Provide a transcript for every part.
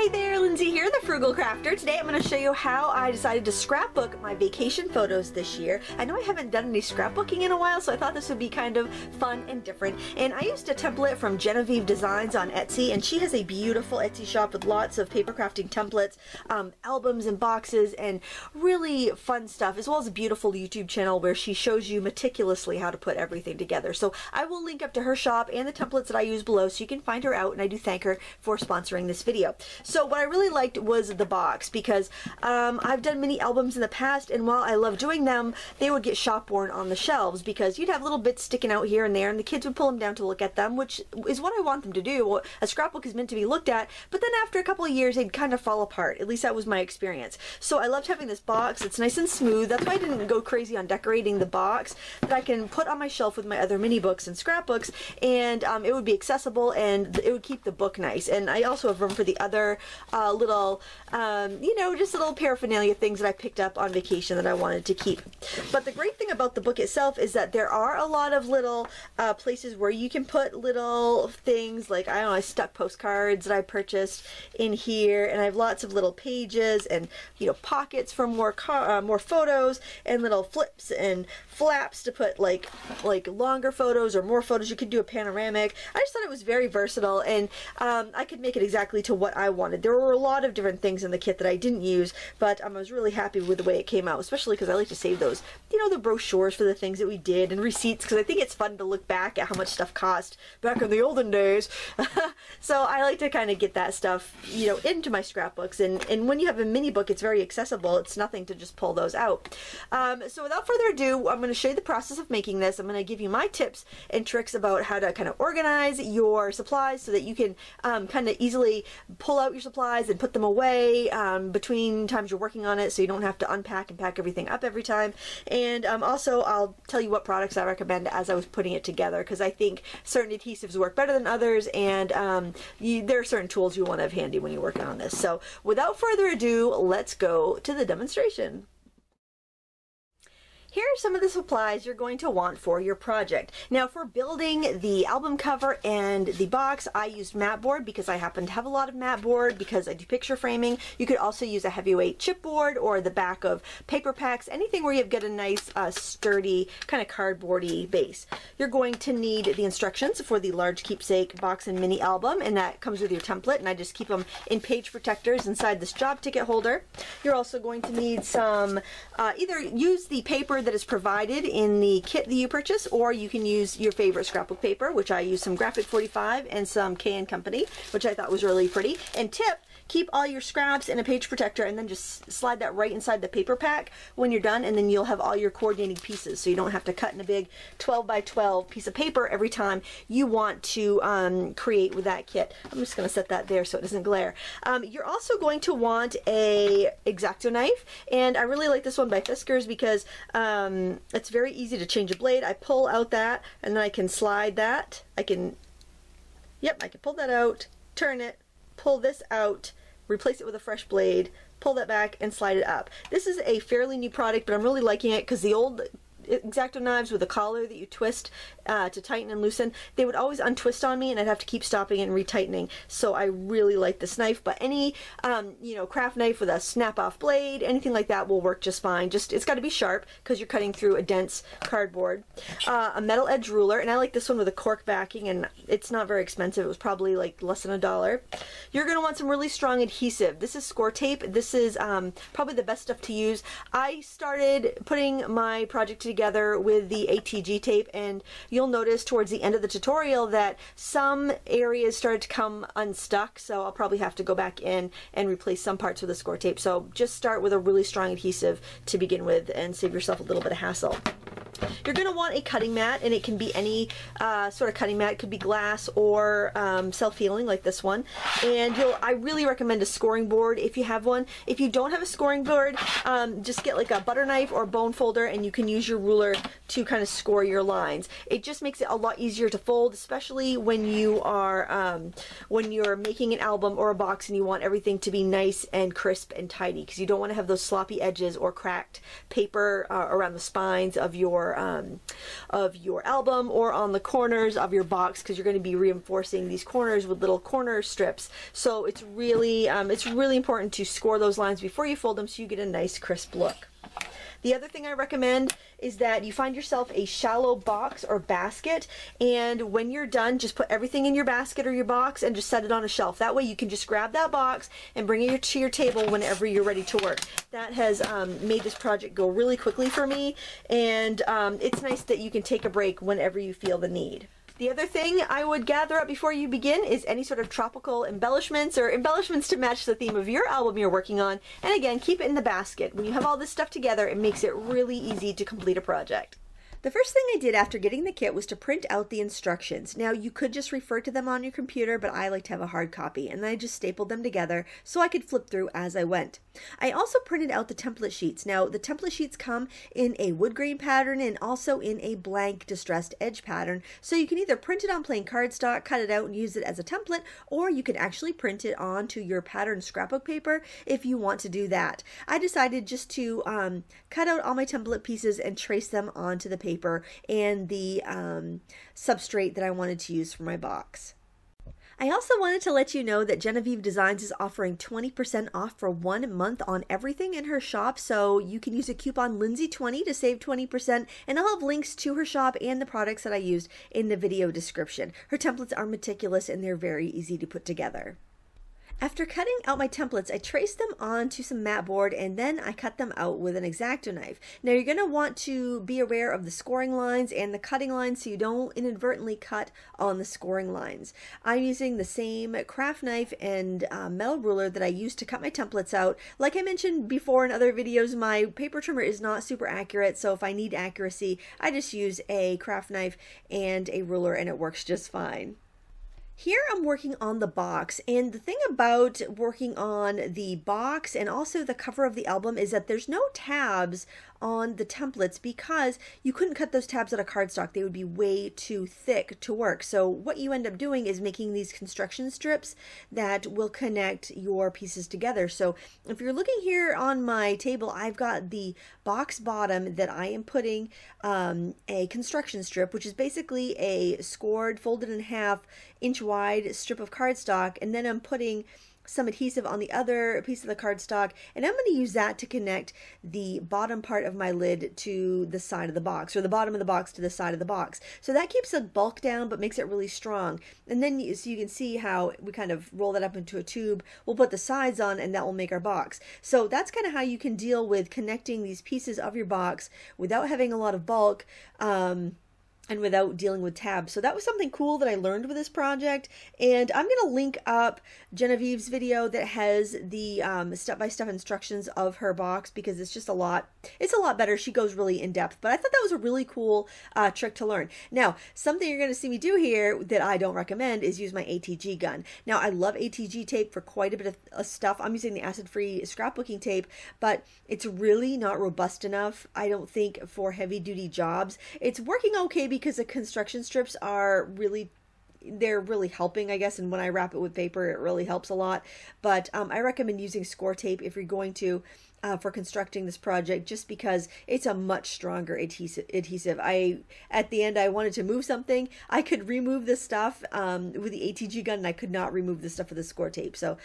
Hi there, Lindsay here, the Frugal Crafter. Today I'm going to show you how I decided to scrapbook my vacation photos this year. I know I haven't done any scrapbooking in a while, so I thought this would be kind of fun and different. And I used a template from Genevieve Designs on Etsy, and she has a beautiful Etsy shop with lots of paper crafting templates, albums and boxes, and really fun stuff, as well as a beautiful YouTube channel where she shows you meticulously how to put everything together. So I will link up to her shop and the templates that I use below so you can find her out, and I do thank her for sponsoring this video. So what I really liked was the box, because I've done many albums in the past, and while I love doing them, they would get shop worn on the shelves because you'd have little bits sticking out here and there, and the kids would pull them down to look at them, which is what I want them to do. A scrapbook is meant to be looked at, but then after a couple of years they'd kind of fall apart. At least that was my experience. So I loved having this box. It's nice and smooth. That's why I didn't go crazy on decorating the box, that I can put on my shelf with my other mini books and scrapbooks, and it would be accessible and it would keep the book nice. And I also have room for the other little, you know, just little paraphernalia things that I picked up on vacation that I wanted to keep. But the great thing about the book itself is that there are a lot of little places where you can put little things, like, I don't know, I stuck postcards that I purchased in here, and I have lots of little pages and, you know, pockets for more photos, and little flips and flaps to put like longer photos or more photos. You could do a panoramic. I just thought it was very versatile, and I could make it exactly to what I wanted. There were a lot of different things in the kit that I didn't use, but I was really happy with the way it came out, especially because I like to save those, you know, the brochures for the things that we did, and receipts, because I think it's fun to look back at how much stuff cost back in the olden days. So I like to kind of get that stuff, you know, into my scrapbooks, and when you have a mini book, it's very accessible. It's nothing to just pull those out. So without further ado, I'm going to show you the process of making this. I'm going to give you my tips and tricks about how to kind of organize your supplies so that you can kind of easily pull out your supplies and put them away between times you're working on it, so you don't have to unpack and pack everything up every time. And also I'll tell you what products I recommend as I was putting it together, because I think certain adhesives work better than others, and there are certain tools you want to have handy when you're working on this. So without further ado, let's go to the demonstration. Here are some of the supplies you're going to want for your project. Now, for building the album cover and the box, I used mat board because I happen to have a lot of mat board because I do picture framing. You could also use a heavyweight chipboard or the back of paper packs, anything where you've got a nice sturdy kind of cardboardy base. You're going to need the instructions for the large keepsake box and mini album, and that comes with your template, and I just keep them in page protectors inside this job ticket holder. You're also going to need some, either use the paper that is provided in the kit that you purchase, or you can use your favorite scrapbook paper, which I use some Graphic 45 and some K & Company, which I thought was really pretty. And tip, keep all your scraps in a page protector and then just slide that right inside the paper pack when you're done, and then you'll have all your coordinating pieces, so you don't have to cut in a big 12 by 12 piece of paper every time you want to create with that kit. I'm just going to set that there so it doesn't glare. You're also going to want a X-Acto knife, and I really like this one by Fiskars because it's very easy to change a blade. I pull out that, and then I can slide that. I can pull that out, turn it, pull this out, replace it with a fresh blade, pull that back, and slide it up. This is a fairly new product, but I'm really liking it because the old X-Acto knives with a collar that you twist to tighten and loosen, they would always untwist on me, and I'd have to keep stopping and retightening. So I really like this knife, but any you know, craft knife with a snap-off blade, anything like that will work just fine. Just, it's got to be sharp because you're cutting through a dense cardboard. A metal edge ruler, and I like this one with a cork backing, and it's not very expensive. It was probably like less than $1. You're going to want some really strong adhesive. This is score tape. This is probably the best stuff to use. I started putting my project together with the ATG tape, and you'll notice towards the end of the tutorial that some areas started to come unstuck, so I'll probably have to go back in and replace some parts with the score tape. So just start with a really strong adhesive to begin with and save yourself a little bit of hassle. You're going to want a cutting mat, and it can be any sort of cutting mat. It could be glass or self-healing like this one. And I really recommend a scoring board if you have one. If you don't have a scoring board, just get like a butter knife or a bone folder, and you can use your ruler to kind of score your lines. It just makes it a lot easier to fold, especially when you are when you're making an album or a box and you want everything to be nice and crisp and tidy, because you don't want to have those sloppy edges or cracked paper around the spines of your album or on the corners of your box, because you're going to be reinforcing these corners with little corner strips. So it's really important to score those lines before you fold them so you get a nice crisp look. The other thing I recommend is that you find yourself a shallow box or basket, and when you're done, just put everything in your basket or your box and just set it on a shelf. That way you can just grab that box and bring it to your table whenever you're ready to work. That has made this project go really quickly for me, and it's nice that you can take a break whenever you feel the need. The other thing I would gather up before you begin is any sort of tropical embellishments or embellishments to match the theme of your album you're working on. And again, keep it in the basket. When you have all this stuff together, it makes it really easy to complete a project. The first thing I did after getting the kit was to print out the instructions. Now, you could just refer to them on your computer, but I like to have a hard copy, and I just stapled them together so I could flip through as I went. I also printed out the template sheets. Now, the template sheets come in a wood grain pattern and also in a blank distressed edge pattern, so you can either print it on plain cardstock, cut it out and use it as a template, or you can actually print it onto your pattern scrapbook paper if you want to do that. I decided just to cut out all my template pieces and trace them onto the paper and the substrate that I wanted to use for my box. I also wanted to let you know that Genevieve Designs is offering 20% off for 1 month on everything in her shop, so you can use a coupon Lindsay20 to save 20%, and I'll have links to her shop and the products that I used in the video description. Her templates are meticulous and they're very easy to put together. After cutting out my templates, I traced them onto some mat board and then I cut them out with an X-Acto knife. Now you're going to want to be aware of the scoring lines and the cutting lines so you don't inadvertently cut on the scoring lines. I'm using the same craft knife and metal ruler that I used to cut my templates out. Like I mentioned before in other videos, my paper trimmer is not super accurate, so if I need accuracy, I just use a craft knife and a ruler and it works just fine. Here I'm working on the box, and the thing about working on the box and also the cover of the album is that there's no tabs on the templates because you couldn't cut those tabs out of cardstock. They would be way too thick to work. So what you end up doing is making these construction strips that will connect your pieces together. So if you're looking here on my table, I've got the box bottom that I am putting a construction strip, which is basically a scored, folded in half, inch wide strip of cardstock, and then I'm putting some adhesive on the other piece of the cardstock, and I'm going to use that to connect the bottom part of my lid to the side of the box, or the bottom of the box to the side of the box. So that keeps the bulk down but makes it really strong. And then so you can see how we kind of roll that up into a tube. We'll put the sides on and that will make our box. So that's kind of how you can deal with connecting these pieces of your box without having a lot of bulk and without dealing with tabs. So that was something cool that I learned with this project, and I'm going to link up Genevieve's video that has the step-by-step instructions of her box because it's just a lot better. She goes really in depth, but I thought that was a really cool trick to learn. Now, something you're going to see me do here that I don't recommend is use my ATG gun. Now, I love ATG tape for quite a bit of stuff. I'm using the acid-free scrapbooking tape, but it's really not robust enough, I don't think, for heavy-duty jobs. It's working okay because the construction strips are they're really helping, I guess, and when I wrap it with paper it really helps a lot. But I recommend using score tape if you're going to for constructing this project, just because it's a much stronger adhesive. At the end I wanted to move something. I could remove this stuff with the ATG gun, and I could not remove this stuff with the score tape. So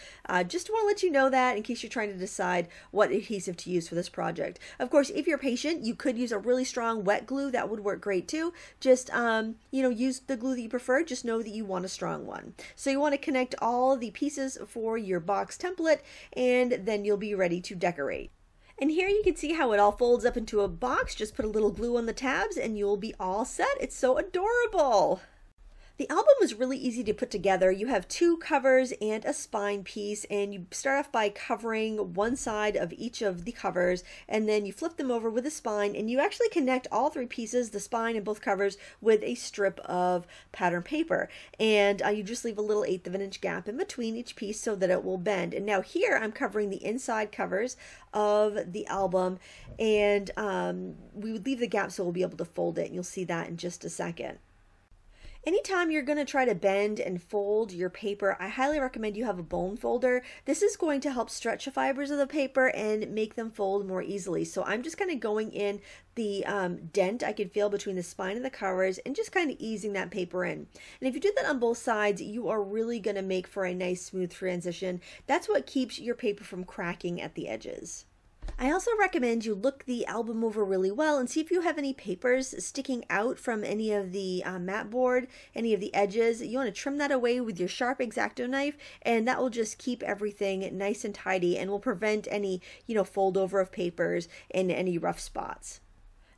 just want to let you know that in case you're trying to decide what adhesive to use for this project. Of course, if you're patient, you could use a really strong wet glue. That would work great too. Just use the glue that you prefer. Just know that you want a strong one. So you want to connect all the pieces for your box template, and then you'll be ready to decorate. And here you can see how it all folds up into a box. Just put a little glue on the tabs and you'll be all set. It's so adorable. The album was really easy to put together. You have 2 covers and a spine piece, and you start off by covering one side of each of the covers, and then you flip them over with a spine, and you actually connect all 3 pieces, the spine and both covers, with a strip of pattern paper. And you just leave a little 1/8 of an inch gap in between each piece so that it will bend. And now here I'm covering the inside covers of the album, and we would leave the gap so we'll be able to fold it, and you'll see that in just a second. Anytime you're going to try to bend and fold your paper, I highly recommend you have a bone folder. This is going to help stretch the fibers of the paper and make them fold more easily. So I'm just kind of going in the dent I can feel between the spine and the covers and just kind of easing that paper in. And if you do that on both sides, you are really going to make for a nice smooth transition. That's what keeps your paper from cracking at the edges. I also recommend you look the album over really well and see if you have any papers sticking out from any of the mat board, any of the edges. You want to trim that away with your sharp X-Acto knife, and that will just keep everything nice and tidy and will prevent any, fold over of papers and any rough spots.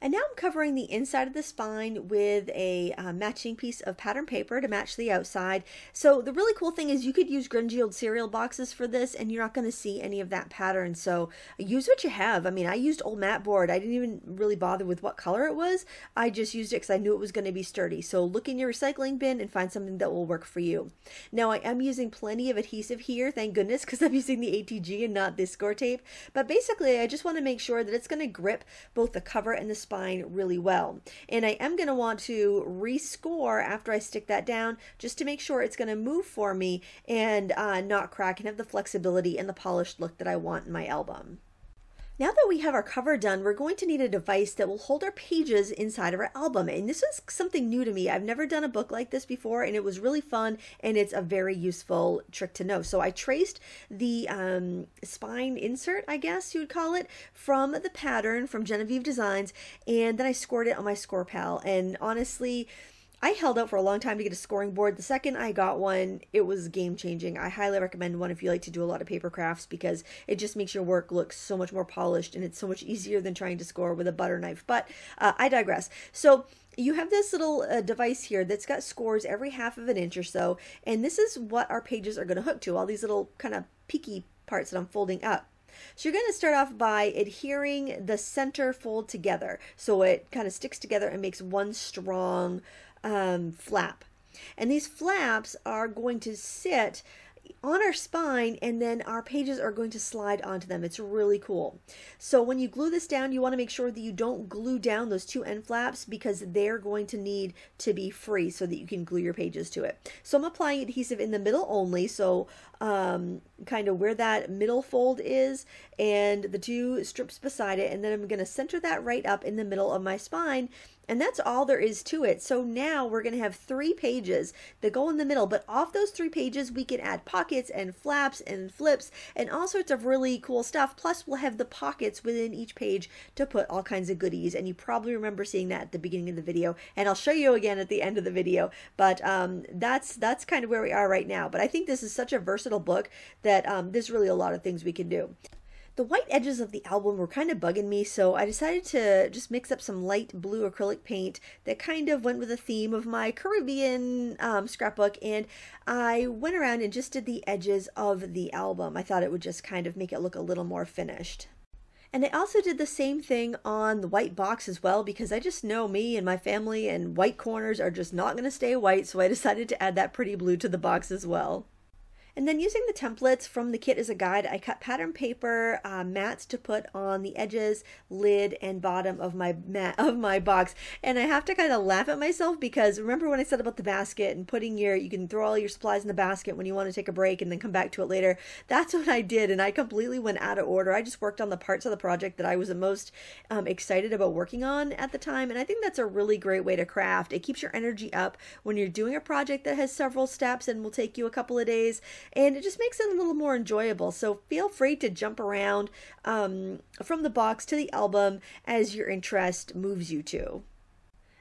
And now I'm covering the inside of the spine with a matching piece of pattern paper to match the outside. So the really cool thing is you could use grungy old cereal boxes for this and you're not going to see any of that pattern. So use what you have. I mean, I used old mat board. I didn't even really bother with what color it was. I just used it because I knew it was going to be sturdy. So look in your recycling bin and find something that will work for you. Now I am using plenty of adhesive here, thank goodness, because I'm using the ATG and not this score tape. But basically I just want to make sure that it's going to grip both the cover and the spine really well. And I am going to want to rescore after I stick that down just to make sure it's going to move for me and not crack and have the flexibility and the polished look that I want in my album. Now that we have our cover done, we're going to need a device that will hold our pages inside of our album. And this is something new to me. I've never done a book like this before, and it was really fun, and it's a very useful trick to know. So I traced the spine insert, I guess you would call it, from the pattern from Genevieve Designs, and then I scored it on my Score Pal. And honestly, I held out for a long time to get a scoring board. The second I got one, it was game changing. I highly recommend one if you like to do a lot of paper crafts because it just makes your work look so much more polished and it's so much easier than trying to score with a butter knife. But I digress. So you have this little device here that's got scores every half of an inch or so, and this is what our pages are going to hook to, all these little kind of peaky parts that I'm folding up. So you're going to start off by adhering the center fold together so it kind of sticks together and makes one strong flap. And these flaps are going to sit on our spine and then our pages are going to slide onto them. It's really cool. So when you glue this down, you want to make sure that you don't glue down those two end flaps because they're going to need to be free so that you can glue your pages to it. So I'm applying adhesive in the middle only, so kind of where that middle fold is and the two strips beside it, and then I'm going to center that right up in the middle of my spine. And that's all there is to it. So now we're going to have 3 pages that go in the middle, but off those 3 pages we can add pockets and flaps and flips and all sorts of really cool stuff. Plus we'll have the pockets within each page to put all kinds of goodies, and you probably remember seeing that at the beginning of the video, and I'll show you again at the end of the video. But that's kind of where we are right now. But I think this is such a versatile book that there's really a lot of things we can do. The white edges of the album were kind of bugging me, so I decided to just mix up some light blue acrylic paint that kind of went with the theme of my Caribbean scrapbook, and I went around and just did the edges of the album. I thought it would just kind of make it look a little more finished. And I also did the same thing on the white box as well, because I just know me and my family and white corners are just not going to stay white, so I decided to add that pretty blue to the box as well. And then using the templates from the kit as a guide, I cut pattern paper mats to put on the edges, lid, and bottom of my box. And I have to kind of laugh at myself because remember when I said about the basket and putting you can throw all your supplies in the basket when you want to take a break and then come back to it later. That's what I did, and I completely went out of order. I just worked on the parts of the project that I was the most excited about working on at the time, and I think that's a really great way to craft. It keeps your energy up when you're doing a project that has several steps and will take you a couple of days. And it just makes it a little more enjoyable. So feel free to jump around from the box to the album as your interest moves you to.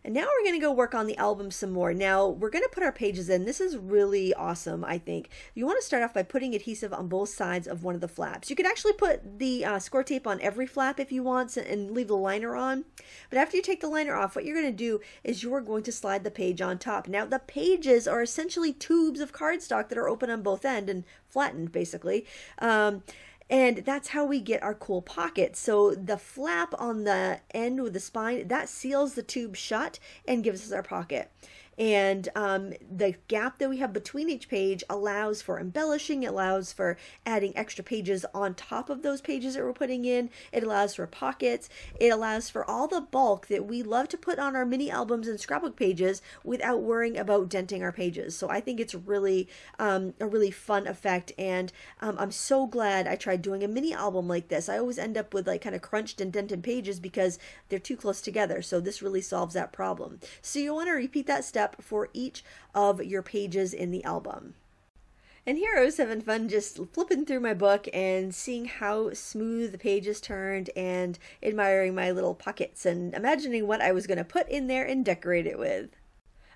And now we're going to go work on the album some more. Now we're going to put our pages in. This is really awesome, I think. You want to start off by putting adhesive on both sides of one of the flaps. You could actually put the score tape on every flap if you want and leave the liner on. But after you take the liner off, what you're going to do is you're going to slide the page on top. Now the pages are essentially tubes of cardstock that are open on both ends and flattened basically. And that's how we get our cool pocket. So the flap on the end with the spine, that seals the tube shut and gives us our pocket. And the gap that we have between each page allows for embellishing, it allows for adding extra pages on top of those pages that we're putting in, it allows for pockets, it allows for all the bulk that we love to put on our mini albums and scrapbook pages without worrying about denting our pages. So I think it's really a really fun effect, and I'm so glad I tried doing a mini album like this. I always end up with like kind of crunched and dented pages because they're too close together, so this really solves that problem. So you want to repeat that step for each of your pages in the album. And here I was having fun just flipping through my book and seeing how smooth the pages turned and admiring my little pockets and imagining what I was going to put in there and decorate it with.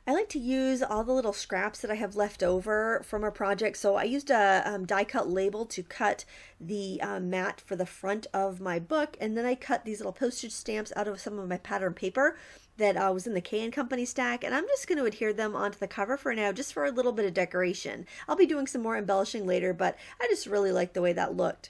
I like to use all the little scraps that I have left over from a project. So I used a die cut label to cut the mat for the front of my book, and then I cut these little postage stamps out of some of my pattern paper that was in the K & Company stack, and I'm just going to adhere them onto the cover for now, just for a little bit of decoration. I'll be doing some more embellishing later, but I just really like the way that looked.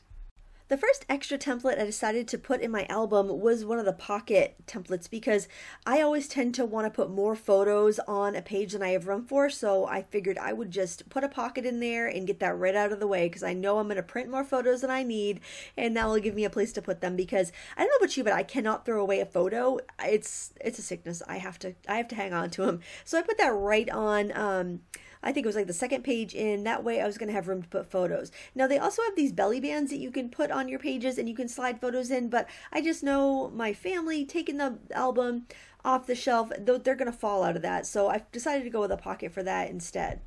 The first extra template I decided to put in my album was one of the pocket templates, because I always tend to want to put more photos on a page than I have room for, so I figured I would just put a pocket in there and get that right out of the way, because I know I'm going to print more photos than I need, and that will give me a place to put them, because I don't know about you, but I cannot throw away a photo. It's a sickness. I have to hang on to them. So I put that right on I think it was like the second page in. That way I was going to have room to put photos. Now they also have these belly bands that you can put on your pages and you can slide photos in, but I just know my family taking the album off the shelf, they're going to fall out of that. So I've decided to go with a pocket for that instead.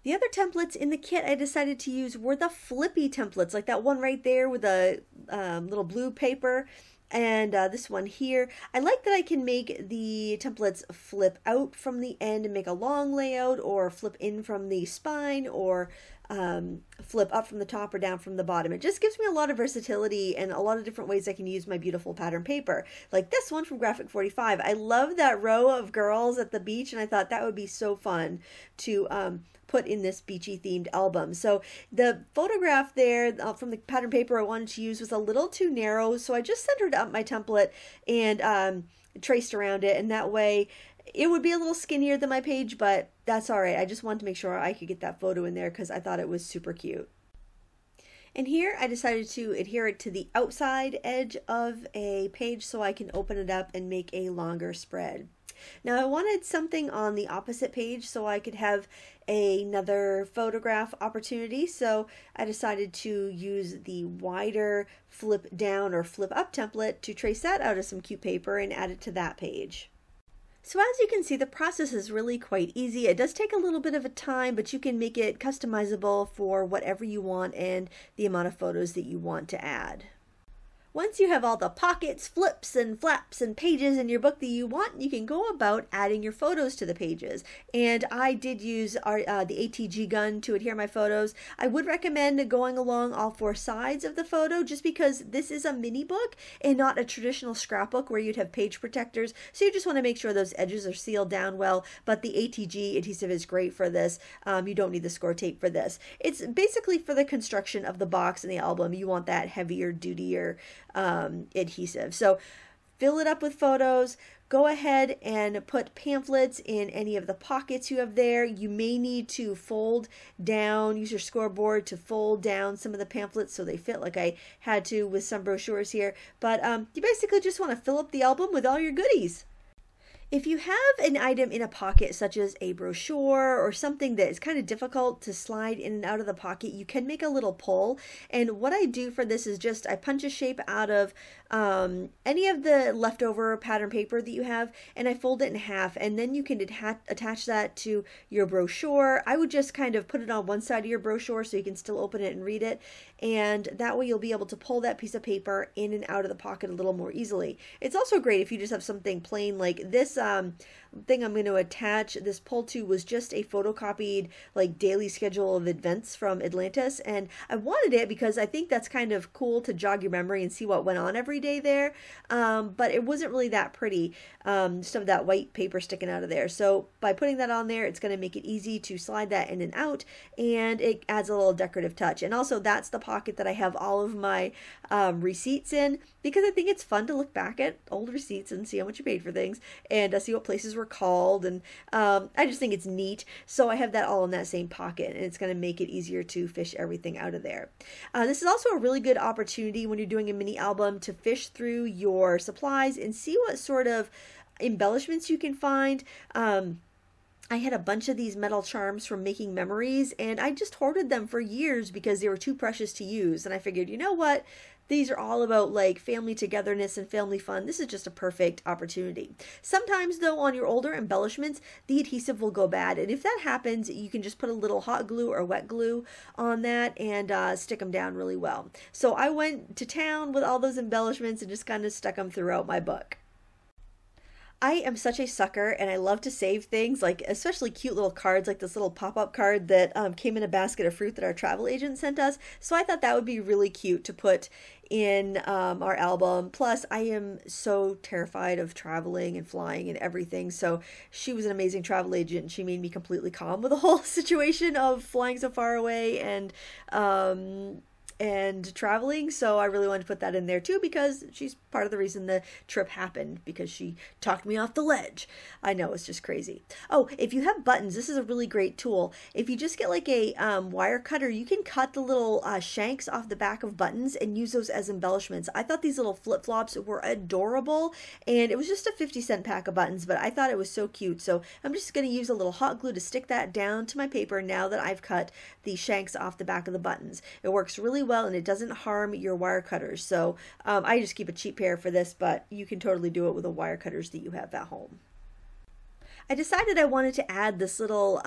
The other templates in the kit I decided to use were the flippy templates, like that one right there with a little blue paper. And this one here, I like that I can make the templates flip out from the end and make a long layout, or flip in from the spine, or flip up from the top or down from the bottom. It just gives me a lot of versatility and a lot of different ways I can use my beautiful pattern paper. Like this one from Graphic 45. I love that row of girls at the beach, and I thought that would be so fun to put in this beachy themed album. So the photograph there from the pattern paper I wanted to use was a little too narrow, so I just centered up my template and traced around it, and that way it would be a little skinnier than my page, but that's all right. I just wanted to make sure I could get that photo in there because I thought it was super cute. And here I decided to adhere it to the outside edge of a page so I can open it up and make a longer spread. Now I wanted something on the opposite page so I could have another photograph opportunity, so I decided to use the wider flip down or flip up template to trace that out of some cute paper and add it to that page. So as you can see, the process is really quite easy. It does take a little bit of a time, but you can make it customizable for whatever you want and the amount of photos that you want to add. Once you have all the pockets, flips, and flaps and pages in your book that you want, you can go about adding your photos to the pages. And I did use the ATG gun to adhere my photos. I would recommend going along all four sides of the photo, just because this is a mini book and not a traditional scrapbook where you'd have page protectors. So you just want to make sure those edges are sealed down well. But the ATG adhesive is great for this. You don't need the score tape for this. It's basically for the construction of the box and the album. You want that heavier, dutier adhesive. So fill it up with photos. Go ahead and put pamphlets in any of the pockets you have there. You may need to fold down, use your scoreboard to fold down some of the pamphlets so they fit, like I had to with some brochures here. But you basically just want to fill up the album with all your goodies. If you have an item in a pocket, such as a brochure or something that is kind of difficult to slide in and out of the pocket, you can make a little pull. And what I do for this is just I punch a shape out of any of the leftover pattern paper that you have, and I fold it in half, and then you can attach that to your brochure. I would just kind of put it on one side of your brochure so you can still open it and read it, and that way you'll be able to pull that piece of paper in and out of the pocket a little more easily. It's also great if you just have something plain like this thing I'm going to attach. This pull to was just a photocopied like daily schedule of events from Atlantis, and I wanted it because I think that's kind of cool to jog your memory and see what went on every day there, but it wasn't really that pretty, just have that white paper sticking out of there. So by putting that on there, it's going to make it easy to slide that in and out, and it adds a little decorative touch. And also that's the pocket that I have all of my receipts in, because I think it's fun to look back at old receipts and see how much you paid for things, and and see what places were called, and I just think it's neat. So I have that all in that same pocket, and it's going to make it easier to fish everything out of there. This is also a really good opportunity when you're doing a mini album to fish through your supplies and see what sort of embellishments you can find. I had a bunch of these metal charms from Making Memories, and I just hoarded them for years because they were too precious to use. And I figured, you know what? These are all about like family togetherness and family fun. This is just a perfect opportunity. Sometimes though, on your older embellishments, the adhesive will go bad. And if that happens, you can just put a little hot glue or wet glue on that and stick them down really well. So I went to town with all those embellishments and just kind of stuck them throughout my book. I am such a sucker, and I love to save things, like especially cute little cards, like this little pop-up card that came in a basket of fruit that our travel agent sent us. So I thought that would be really cute to put in our album. Plus, I am so terrified of traveling and flying and everything. So she was an amazing travel agent, and she made me completely calm with the whole situation of flying so far away and traveling. So I really wanted to put that in there too, because she's part of the reason the trip happened, because she talked me off the ledge. I know, it's just crazy. Oh, if you have buttons, this is a really great tool. If you just get like a wire cutter, you can cut the little shanks off the back of buttons and use those as embellishments. I thought these little flip-flops were adorable, and it was just a 50-cent pack of buttons, but I thought it was so cute. So I'm just going to use a little hot glue to stick that down to my paper now that I've cut the shanks off the back of the buttons. It works really well, and it doesn't harm your wire cutters. So I just keep a cheap pair for this, but you can totally do it with the wire cutters that you have at home. I decided I wanted to add this little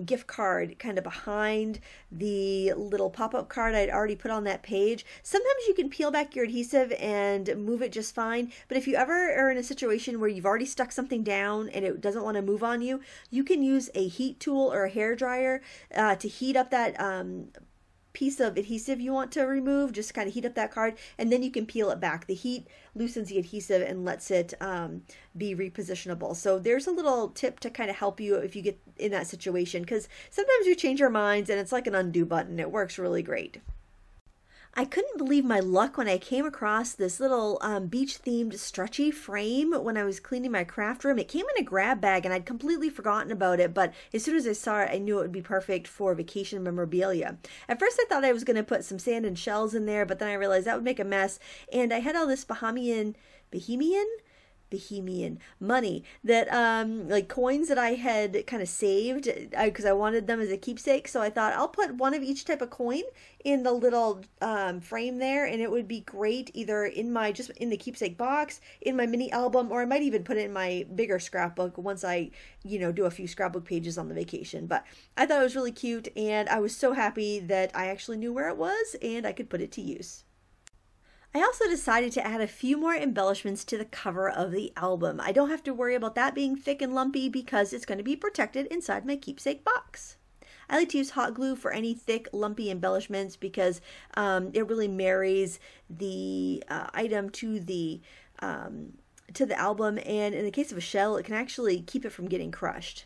gift card kind of behind the little pop-up card I'd already put on that page. Sometimes you can peel back your adhesive and move it just fine, but if you ever are in a situation where you've already stuck something down and it doesn't want to move on you, you can use a heat tool or a hair dryer to heat up that piece of adhesive you want to remove. Just kind of heat up that card, and then you can peel it back. The heat loosens the adhesive and lets it be repositionable. So there's a little tip to kind of help you if you get in that situation, because sometimes we change our minds and it's like an undo button. It works really great. I couldn't believe my luck when I came across this little beach-themed stretchy frame when I was cleaning my craft room. It came in a grab bag and I'd completely forgotten about it, but as soon as I saw it, I knew it would be perfect for vacation memorabilia. At first I thought I was going to put some sand and shells in there, but then I realized that would make a mess, and I had all this Bahamian money that like coins that I had kind of saved because I wanted them as a keepsake. So I thought I'll put one of each type of coin in the little frame there, and it would be great either in my just in the keepsake box, in my mini album, or I might even put it in my bigger scrapbook once I do a few scrapbook pages on the vacation. But I thought it was really cute, and I was so happy that I actually knew where it was and I could put it to use. I also decided to add a few more embellishments to the cover of the album. I don't have to worry about that being thick and lumpy because it's going to be protected inside my keepsake box. I like to use hot glue for any thick, lumpy embellishments because it really marries the item to the album, and in the case of a shell, it can actually keep it from getting crushed.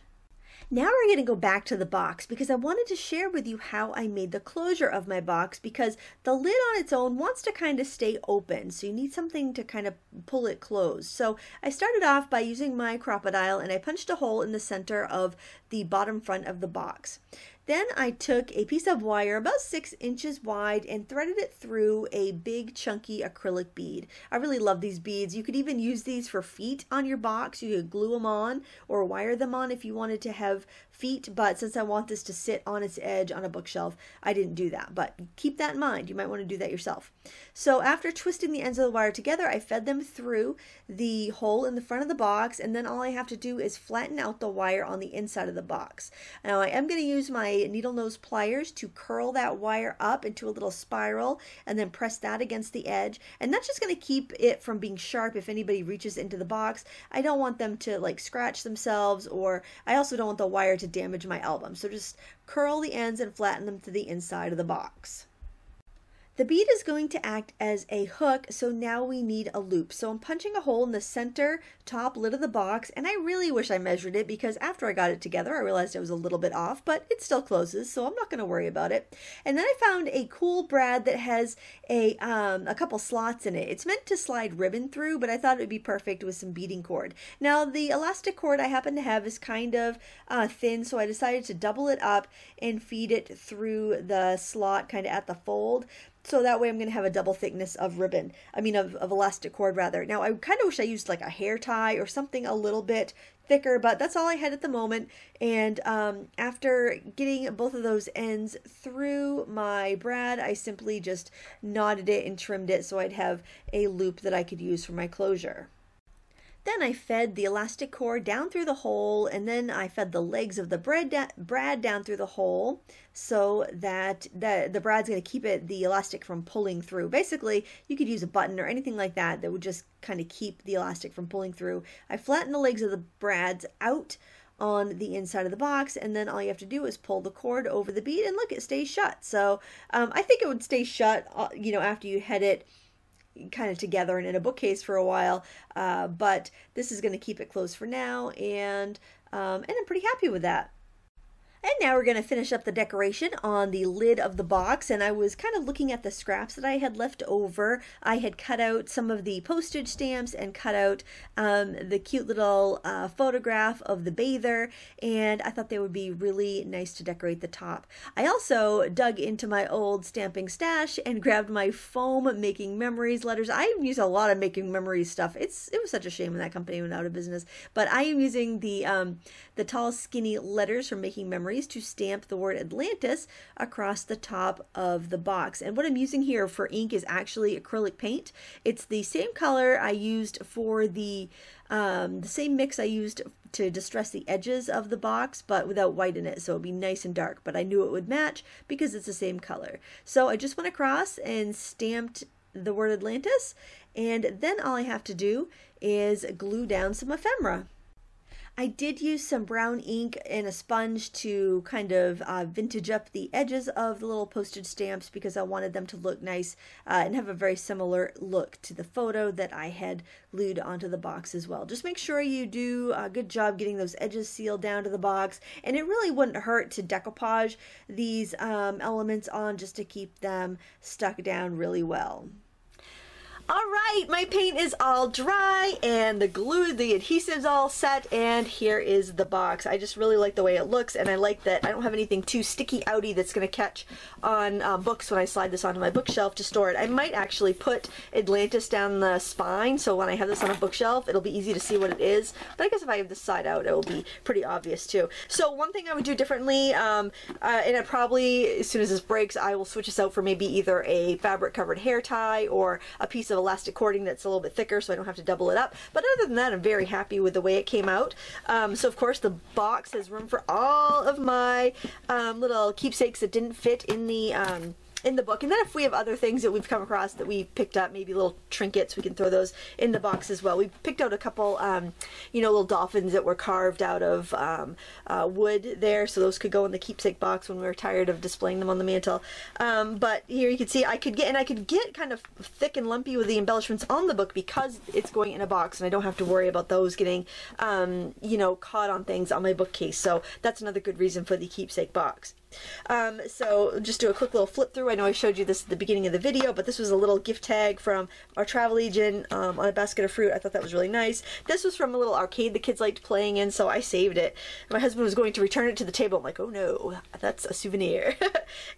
Now we're going to go back to the box because I wanted to share with you how I made the closure of my box, because the lid on its own wants to kind of stay open, so you need something to kind of pull it closed. So I started off by using my Crop-A-Dile and I punched a hole in the center of the bottom front of the box. Then I took a piece of wire about 6 inches wide and threaded it through a big chunky acrylic bead. I really love these beads. You could even use these for feet on your box. You could glue them on or wire them on if you wanted to have feet, but since I want this to sit on its edge on a bookshelf, I didn't do that. But keep that in mind. You might want to do that yourself. So after twisting the ends of the wire together, I fed them through the hole in the front of the box, and then all I have to do is flatten out the wire on the inside of the box. Now I am going to use my needle nose pliers to curl that wire up into a little spiral and then press that against the edge, and that's just going to keep it from being sharp if anybody reaches into the box. I don't want them to like scratch themselves, or I also don't want the wire to damage my album. So just curl the ends and flatten them to the inside of the box. The bead is going to act as a hook, so now we need a loop. So I'm punching a hole in the center top lid of the box, and I really wish I measured it because after I got it together, I realized it was a little bit off, but it still closes, so I'm not going to worry about it. And then I found a cool brad that has a couple slots in it. It's meant to slide ribbon through, but I thought it would be perfect with some beading cord. Now, the elastic cord I happen to have is kind of thin, so I decided to double it up and feed it through the slot kind of at the fold. So that way I'm going to have a double thickness of ribbon, of elastic cord rather. Now I kind of wish I used like a hair tie or something a little bit thicker, but that's all I had at the moment. And after getting both of those ends through my brad, I simply just knotted it and trimmed it so I'd have a loop that I could use for my closure. Then I fed the elastic cord down through the hole, and then I fed the legs of the brad down through the hole so that the brad's going to keep the elastic from pulling through. Basically, you could use a button or anything like that that would just kind of keep the elastic from pulling through. I flattened the legs of the brads out on the inside of the box, and then all you have to do is pull the cord over the bead, and look, it stays shut. So I think it would stay shut, after you had it kind of together and in a bookcase for a while, but this is going to keep it closed for now, and I'm pretty happy with that. And now we're going to finish up the decoration on the lid of the box, and I was kind of looking at the scraps that I had left over. I had cut out some of the postage stamps and cut out the cute little photograph of the bather, and I thought they would be really nice to decorate the top. I also dug into my old stamping stash and grabbed my foam Making Memories letters. I use a lot of Making Memories stuff. It was such a shame when that company went out of business, but I am using the tall skinny letters from Making Memories to stamp the word Atlantis across the top of the box. And what I'm using here for ink is actually acrylic paint. It's the same color I used for the same mix I used to distress the edges of the box, but without white in it, so it'd be nice and dark, but I knew it would match because it's the same color. So I just went across and stamped the word Atlantis, and then all I have to do is glue down some ephemera. I did use some brown ink and a sponge to kind of vintage up the edges of the little postage stamps because I wanted them to look nice and have a very similar look to the photo that I had glued onto the box as well. Just make sure you do a good job getting those edges sealed down to the box, and it really wouldn't hurt to decoupage these elements on just to keep them stuck down really well. All right, my paint is all dry and the adhesive's all set, and here is the box. I just really like the way it looks, and I like that I don't have anything too sticky outy that's going to catch on books when I slide this onto my bookshelf to store it. I might actually put Atlantis down the spine, so when I have this on a bookshelf, it'll be easy to see what it is. But I guess if I have this side out, it will be pretty obvious too. So one thing I would do differently, and I probably, as soon as this breaks, I will switch this out for maybe either a fabric covered hair tie or a piece of elastic cording that's a little bit thicker so I don't have to double it up. But other than that, I'm very happy with the way it came out. So of course the box has room for all of my little keepsakes that didn't fit in the book. And then if we have other things that we've come across that we picked up, maybe little trinkets, we can throw those in the box as well. We picked out a couple, little dolphins that were carved out of wood there, so those could go in the keepsake box when we were tired of displaying them on the mantle. But here you can see I could get kind of thick and lumpy with the embellishments on the book because it's going in a box, and I don't have to worry about those getting, caught on things on my bookcase. So that's another good reason for the keepsake box. So just do a quick little flip through. I know I showed you this at the beginning of the video, but this was a little gift tag from our travel agent on a basket of fruit. I thought that was really nice. This was from a little arcade the kids liked playing in, so I saved it. My husband was going to return it to the table. I'm like, oh no, that's a souvenir.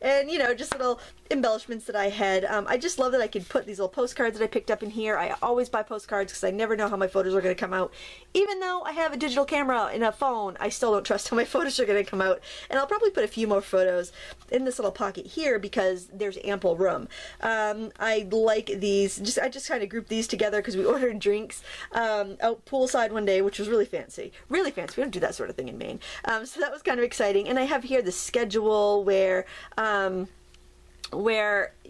And just little embellishments that I had. I just love that I could put these little postcards that I picked up in here. I always buy postcards because I never know how my photos are going to come out. Even though I have a digital camera and a phone, I still don't trust how my photos are going to come out. And I'll probably put a few more photos in this little pocket here because there's ample room. I like these. I just kind of grouped these together because we ordered drinks out poolside one day, which was really fancy. Really fancy. We don't do that sort of thing in Maine. So that was kind of exciting. And I have here the schedule where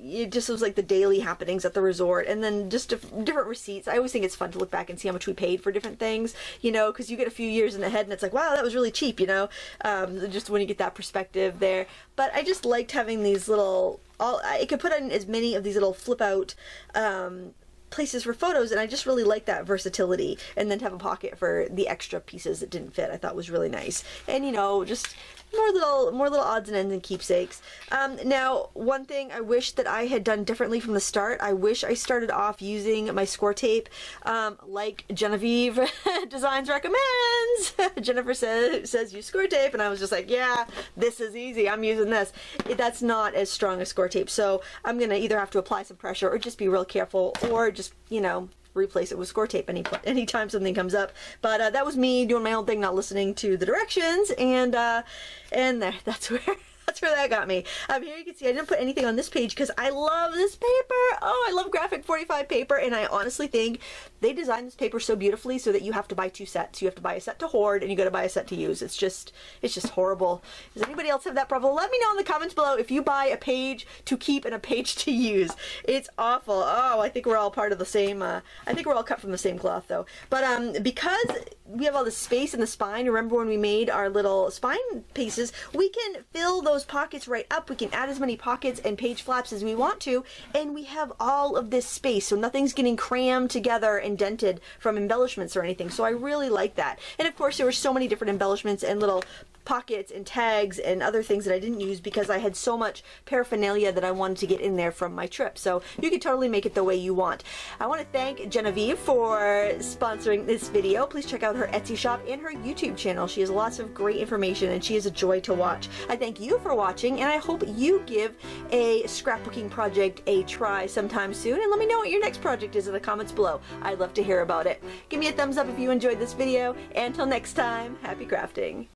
it just was like the daily happenings at the resort, and then just different receipts. I always think it's fun to look back and see how much we paid for different things, because you get a few years in the head and it's like, wow, that was really cheap, just when you get that perspective there. But I just liked having these little it could put in as many of these little flip out places for photos, and I just really like that versatility. And then to have a pocket for the extra pieces that didn't fit, I thought was really nice. And you know, just more little odds and ends and keepsakes. Now, one thing I wish that I had done differently from the start, I wish I started off using my score tape like Genevieve Designs recommends. Jennifer says use score tape, and I was just like, yeah, this is easy, I'm using this. That's not as strong as score tape, so I'm gonna either have to apply some pressure or just be real careful, or just, you know, replace it with score tape anytime something comes up. But that was me doing my own thing, not listening to the directions, and that's where that got me. Here you can see I didn't put anything on this page because I love this paper. Oh, I love Graphic 45 paper, and I honestly think they designed this paper so beautifully so that you have to buy 2 sets. You have to buy a set to hoard, and you got to buy a set to use. It's just horrible. Does anybody else have that problem? Let me know in the comments below if you buy a page to keep and a page to use. It's awful. Oh, I think we're all part of the same, I think we're all cut from the same cloth though. But because we have all this space in the spine, remember when we made our little spine pieces, we can fill those pockets right up. We can add as many pockets and page flaps as we want to, and we have all of this space, so nothing's getting crammed together and dented from embellishments or anything. So I really like that. And of course there were so many different embellishments and little pockets and tags and other things that I didn't use because I had so much paraphernalia that I wanted to get in there from my trip. So you can totally make it the way you want. I want to thank Genevieve for sponsoring this video. Please check out her Etsy shop and her YouTube channel. She has lots of great information, and she is a joy to watch. I thank you for watching, and I hope you give a scrapbooking project a try sometime soon, and let me know what your next project is in the comments below. I'd love to hear about it. Give me a thumbs up if you enjoyed this video, and until next time, happy crafting.